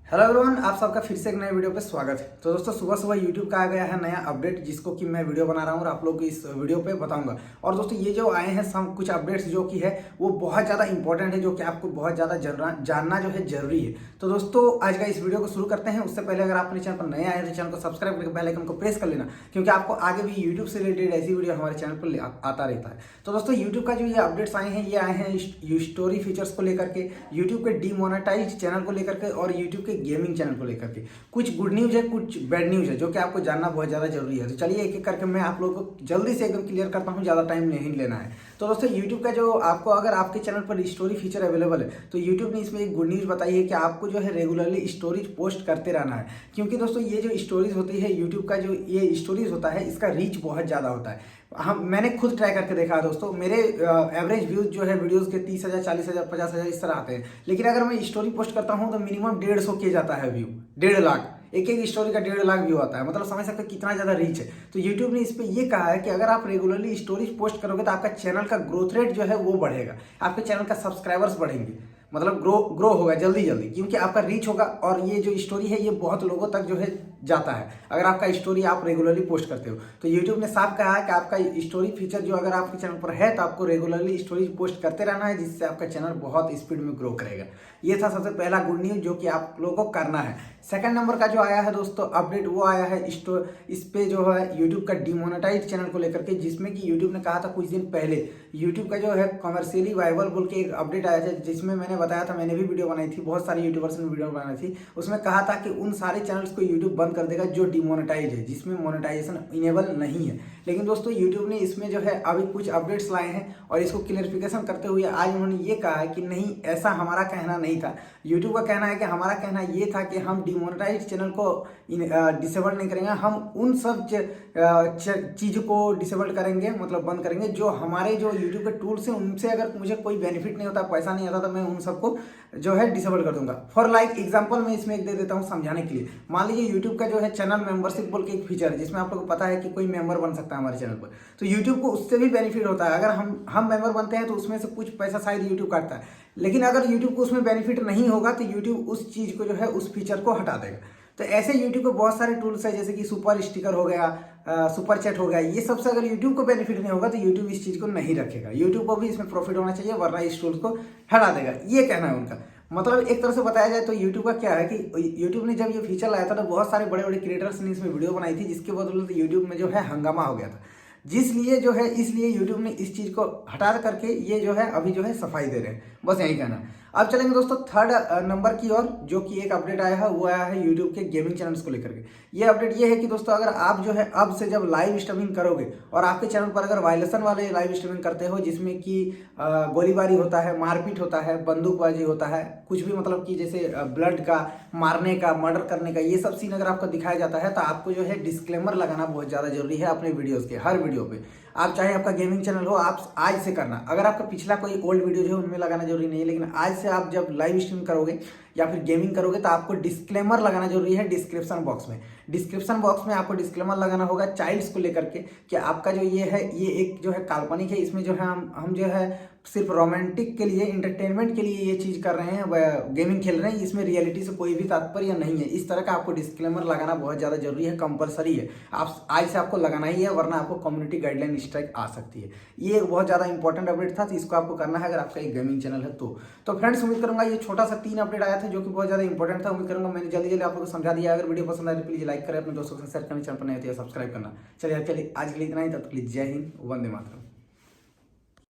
Hello everyone, आप सबका फिर से एक नए वीडियो पे स्वागत है। तो दोस्तों सुबह सुबह यूट्यूब का आ गया है नया अपडेट, जिसको कि मैं वीडियो बना रहा हूँ और आप लोग को इस वीडियो पे बताऊंगा। और दोस्तों ये जो आए हैं सम कुछ अपडेट्स जो कि है वो बहुत ज़्यादा इंपॉर्टेंट है, जो कि आपको बहुत ज़्यादा जानना जो है जरूरी है। तो दोस्तों आज का इस वीडियो को शुरू करते हैं। उससे पहले अगर आप अपने चैनल पर नए आए तो चैनल को सब्सक्राइब करके बेल आइकन को प्रेस कर लेना, क्योंकि आपको आगे भी यूट्यूब से रिलेटेड ऐसी वीडियो हमारे चैनल पर आता रहता है। तो दोस्तों यूट्यूब का जो ये अपडेट्स आए हैं, ये आए हैं स्टोरी फीचर्स को लेकर के, यूट्यूब के डीमोनेटाइज चैनल को लेकर के और यूट्यूब के गेमिंग चैनल को करके। कुछ गुड न्यूज है, कुछ बैड न्यूज है, जो कि आपको जानना बहुत ज्यादा जरूरी है। तो चलिए एक एक करके मैं आप लोगों को जल्दी से एकदम क्लियर करता हूं, ज्यादा टाइम नहीं लेना है। तो दोस्तों YouTube का जो आपको अगर आपके चैनल पर स्टोरी फीचर अवेलेबल है तो YouTube ने इसमें एक गुड न्यूज बताई है कि आपको जो है रेगुलरली स्टोरीज पोस्ट करते रहना है। क्योंकि दोस्तों ये जो स्टोरीज होती है, YouTube का जो ये स्टोरीज होता है, इसका रीच बहुत ज्यादा होता है। मैंने खुद ट्राई करके देखा है दोस्तों। मेरे एवरेज व्यूज जो है वीडियोस के 30,000, 40,000, 50,000 इस तरह आते हैं। लेकिन अगर मैं स्टोरी पोस्ट करता हूं तो मिनिमम 150 के जाता है व्यू, 1.5 लाख। एक एक स्टोरी का 1.5 लाख व्यू आता है। मतलब समझ सकते हैं कितना ज्यादा रीच है। तो YouTube ने इस पे ये कहा है कि अगर आप रेगुलरली स्टोरीज पोस्ट करोगे तो आपका चैनल का ग्रोथ रेट जो है वो बढ़ेगा, आपके चैनल का सब्सक्राइबर्स बढ़ेंगे, मतलब ग्रो होगा जल्दी जल्दी, क्योंकि आपका रीच होगा। और ये जो स्टोरी है ये बहुत लोगों तक जो है जाता है अगर आपका स्टोरी आप रेगुलरली पोस्ट करते हो। तो YouTube ने साफ कहा है कि आपका स्टोरी फीचर जो अगर आपके चैनल पर है तो आपको रेगुलरली स्टोरीज पोस्ट करते रहना है, जिससे आपका चैनल बहुत स्पीड में ग्रो करेगा। ये था सबसे पहला गुड न्यूज जो कि आप लोगों को करना है। सेकंड नंबर का जो आया है दोस्तों अपडेट, वो आया है इस पे जो है YouTube का डिमोनेटाइज चैनल को लेकर के, जिसमें कि YouTube ने कहा था कुछ दिन पहले YouTube का जो है कमर्शियली वायबल बोल के एक अपडेट आया था, जिसमें मैंने बताया था, मैंने भी वीडियो बनाई थी, बहुत सारे यूट्यूबर्स ने वीडियो बनाई थी। उसमें कहा था कि उन सारे चैनल्स को YouTube बंद कर देगा जो डिमोनेटाइज है, जिसमें मोनेटाइजेशन इनेबल नहीं है। लेकिन दोस्तों YouTube ने इसमें जो है अभी कुछ अपडेट्स लाए हैं और इसको क्लियरिफिकेशन करते हुए आज उन्होंने ये कहा है कि नहीं, ऐसा हमारा कहना नहीं था। YouTube का कहना है कि हमारा कहना ये था कि हम डिमोनेटाइज चैनल को डिसेबल नहीं करेंगे, हम उन सब चीज़ों को डिसेबल करेंगे, मतलब बंद करेंगे जो हमारे जो YouTube के टूल्स हैं उनसे अगर मुझे कोई बेनिफिट नहीं होता, पैसा नहीं आता, तो मैं उन सबको जो है डिसेबल कर दूंगा। फॉर लाइक एग्जांपल मैं इसमें एक दे देता हूं समझाने के लिए। मान लीजिए YouTube का जो है चैनल मेंबरशिप बोल के एक फीचर है, जिसमें आप लोगों को पता है कि कोई मेंबर बन सकता है हमारे चैनल पर। तो YouTube को उससे भी बेनिफिट होता है। अगर हम मेंबर बनते हैं तो उसमें से कुछ पैसा शायद YouTube काटता है, लेकिन अगर YouTube को उसमें बेनिफिट नहीं होगा तो YouTube उस चीज को जो है उस फीचर को हटा देगा। तो ऐसे YouTube को बहुत सारे टूल्स है, जैसे कि सुपर स्टिकर हो गया, सुपर चैट हो गया। ये सबसे अगर YouTube को बेनिफिट नहीं होगा तो YouTube इस चीज को नहीं रखेगा। YouTube को भी इसमें प्रॉफिट होना चाहिए, वरना इस टूल्स को हटा देगा। ये कहना है उनका। मतलब एक तरह से बताया जाए तो YouTube का क्या है कि YouTube ने जब ये फीचर लाया था तो बहुत सारे बड़े बड़े क्रिएटर्स ने इसमें वीडियो बनाई थी, जिसके बदौलत YouTube में जो है हंगामा हो गया था। जिसलिए जो है इसलिए YouTube ने इस चीज को हटा करके ये जो है अभी जो है सफाई दे रहे हैं। बस यही कहना। अब चलेंगे दोस्तों थर्ड नंबर की ओर, जो कि एक अपडेट आया है, वो आया है YouTube के गेमिंग चैनल्स को लेकर के। ये अपडेट ये है कि दोस्तों अगर आप जो है अब से जब लाइव स्ट्रीमिंग करोगे और आपके चैनल पर अगर वायलेशन वाले लाइव स्ट्रीमिंग करते हो, जिसमें कि गोलीबारी होता है, मारपीट होता है, बंदूकबाजी होता है, कुछ भी मतलब कि जैसे ब्लड का, मारने का, मर्डर करने का, ये सब सीन अगर आपको दिखाया जाता है तो आपको जो है डिस्क्लेमर लगाना बहुत ज़्यादा जरूरी है अपने वीडियोज़ के, हर वीडियो पे। आप चाहे आपका गेमिंग चैनल हो, आप आज से करना। अगर आपका पिछला कोई ओल्ड वीडियो जो है उनमें लगाना जरूरी नहीं है, लेकिन आज से आप जब लाइव स्ट्रीम करोगे या फिर गेमिंग करोगे तो आपको डिस्क्लेमर लगाना जरूरी है डिस्क्रिप्शन बॉक्स में। डिस्क्रिप्शन बॉक्स में आपको डिस्क्लेमर लगाना होगा चाइल्ड्स को लेकर के, कि आपका जो ये है ये एक जो है काल्पनिक है, इसमें जो है हम जो है सिर्फ रोमांटिक के लिए, इंटरटेनमेंट के लिए ये चीज कर रहे हैं, गेमिंग खेल रहे हैं, इसमें रियलिटी से कोई भी तात्पर्य नहीं है। इस तरह का आपको डिस्क्लेमर लगाना बहुत ज्यादा जरूरी है, कंपलसरी है। आप आज से आपको लगाना ही है, वरना आपको कम्युनिटी गाइडलाइन स्ट्राइक आ सकती है। ये एक बहुत ज्यादा इंपॉर्टेंट अपडेट था, तो इसको आपको करना है अगर आपका एक गेमिंग चैनल है तो फ्रेंड्स उम्मीद करूंगा ये छोटा सा 3 अपडेट आया था जो कि बहुत ज्यादा इंपॉर्टेंट था। उम्मीद करूंगा मैंने जल्दी जल्दी आप लोगों को समझा दिया। अगर वीडियो पसंद आए तो प्लीज लाइक करें, अपने दोस्तों के साथ शेयर करना, चैनल पर नए हो तो सब्सक्राइब करना। चलिए आज के लिए इतना ही, तब तक जय हिंद, वंदे मातरम।